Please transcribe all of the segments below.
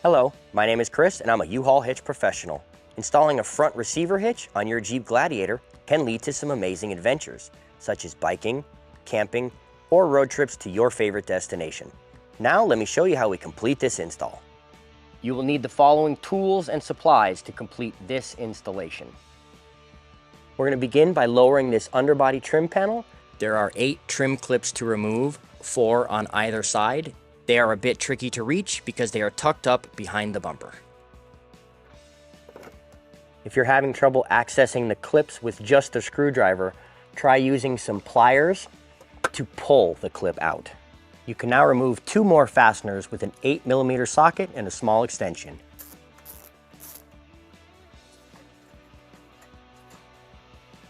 Hello, my name is Chris and I'm a U-Haul hitch professional. Installing a front receiver hitch on your Jeep Gladiator can lead to some amazing adventures, such as biking, camping, or road trips to your favorite destination. Now let me show you how we complete this install. You will need the following tools and supplies to complete this installation. We're going to begin by lowering this underbody trim panel. There are 8 trim clips to remove, 4 on either side. They are a bit tricky to reach because they are tucked up behind the bumper. If you're having trouble accessing the clips with just a screwdriver, try using some pliers to pull the clip out. You can now remove 2 more fasteners with an 8mm socket and a small extension.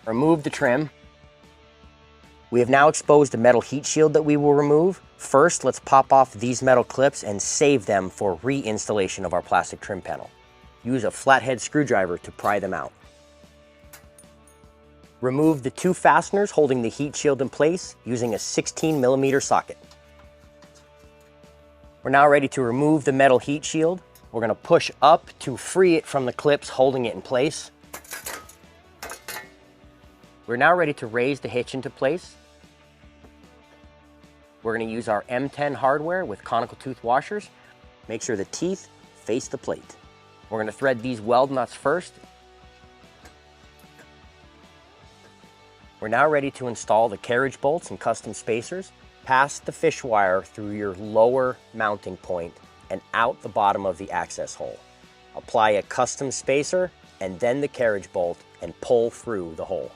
Remove the trim. We have now exposed the metal heat shield that we will remove. First, let's pop off these metal clips and save them for reinstallation of our plastic trim panel. Use a flathead screwdriver to pry them out. Remove the 2 fasteners holding the heat shield in place using a 16mm socket. We're now ready to remove the metal heat shield. We're going to push up to free it from the clips holding it in place. We're now ready to raise the hitch into place. We're going to use our M10 hardware with conical tooth washers. Make sure the teeth face the plate. We're going to thread these weld nuts first. We're now ready to install the carriage bolts and custom spacers. Pass the fish wire through your lower mounting point and out the bottom of the access hole. Apply a custom spacer and then the carriage bolt and pull through the hole.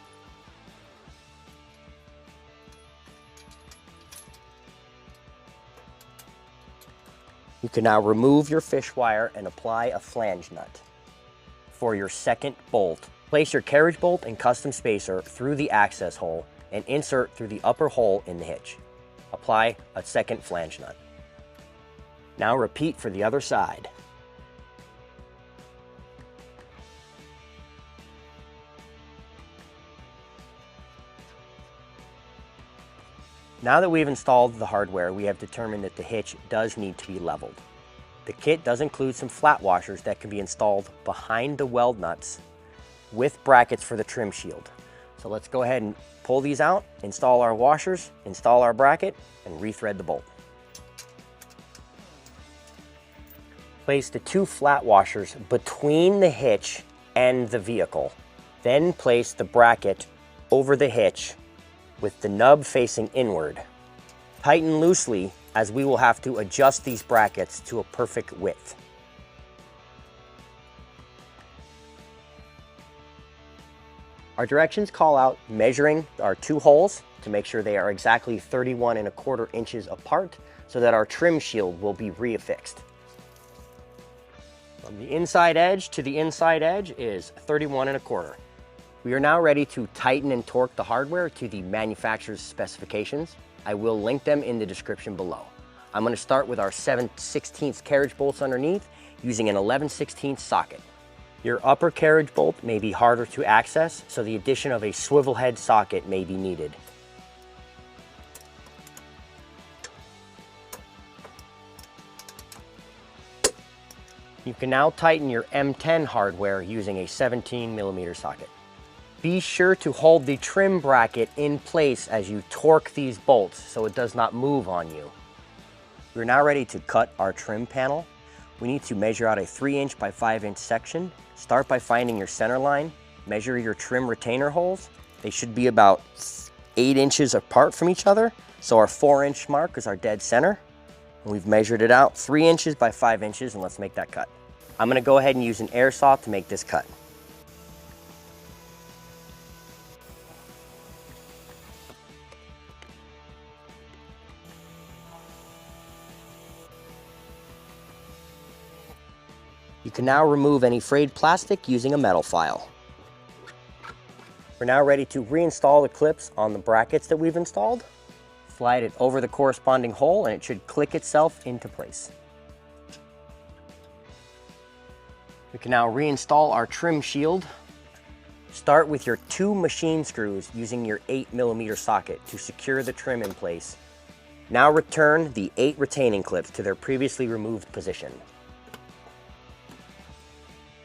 You can now remove your fish wire and apply a flange nut. For your second bolt, place your carriage bolt and custom spacer through the access hole and insert through the upper hole in the hitch. Apply a second flange nut. Now repeat for the other side. Now that we've installed the hardware, we have determined that the hitch does need to be leveled. The kit does include some flat washers that can be installed behind the weld nuts with brackets for the trim shield. So let's go ahead and pull these out, install our washers, install our bracket, and rethread the bolt. Place the 2 flat washers between the hitch and the vehicle. Then place the bracket over the hitch with the nub facing inward. Tighten loosely as we will have to adjust these brackets to a perfect width. Our directions call out measuring our 2 holes to make sure they are exactly 31¼ inches apart so that our trim shield will be reaffixed. From the inside edge to the inside edge is 31¼ We are now ready to tighten and torque the hardware to the manufacturer's specifications. I will link them in the description below. I'm going to start with our 7/16 carriage bolts underneath using an 11/16 socket. Your upper carriage bolt may be harder to access, so the addition of a swivel head socket may be needed. You can now tighten your M10 hardware using a 17mm socket. Be sure to hold the trim bracket in place as you torque these bolts so it does not move on you. We're now ready to cut our trim panel. We need to measure out a 3" by 5" section. Start by finding your center line. Measure your trim retainer holes. They should be about 8 inches apart from each other. So our 4" mark is our dead center. And we've measured it out 3 inches by 5 inches, and let's make that cut. I'm going to go ahead and use an air saw to make this cut. You can now remove any frayed plastic using a metal file. We're now ready to reinstall the clips on the brackets that we've installed. Slide it over the corresponding hole and it should click itself into place. We can now reinstall our trim shield. Start with your 2 machine screws using your 8mm socket to secure the trim in place. Now return the 8 retaining clips to their previously removed position.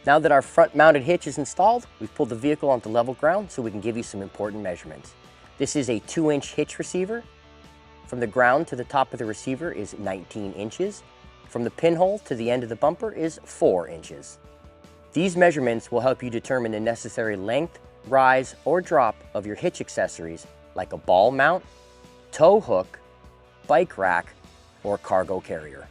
Now that our front mounted hitch is installed, we've pulled the vehicle onto level ground so we can give you some important measurements. This is a 2-inch hitch receiver. From the ground to the top of the receiver is 19 inches. From the pinhole to the end of the bumper is 4 inches. These measurements will help you determine the necessary length, rise, or drop of your hitch accessories like a ball mount, tow hook, bike rack, or cargo carrier.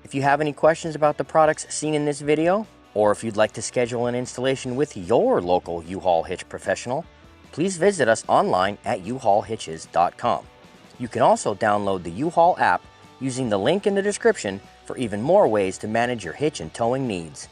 If you have any questions about the products seen in this video, or if you'd like to schedule an installation with your local U-Haul hitch professional, please visit us online at uhaulhitches.com. You can also download the U-Haul app using the link in the description for even more ways to manage your hitch and towing needs.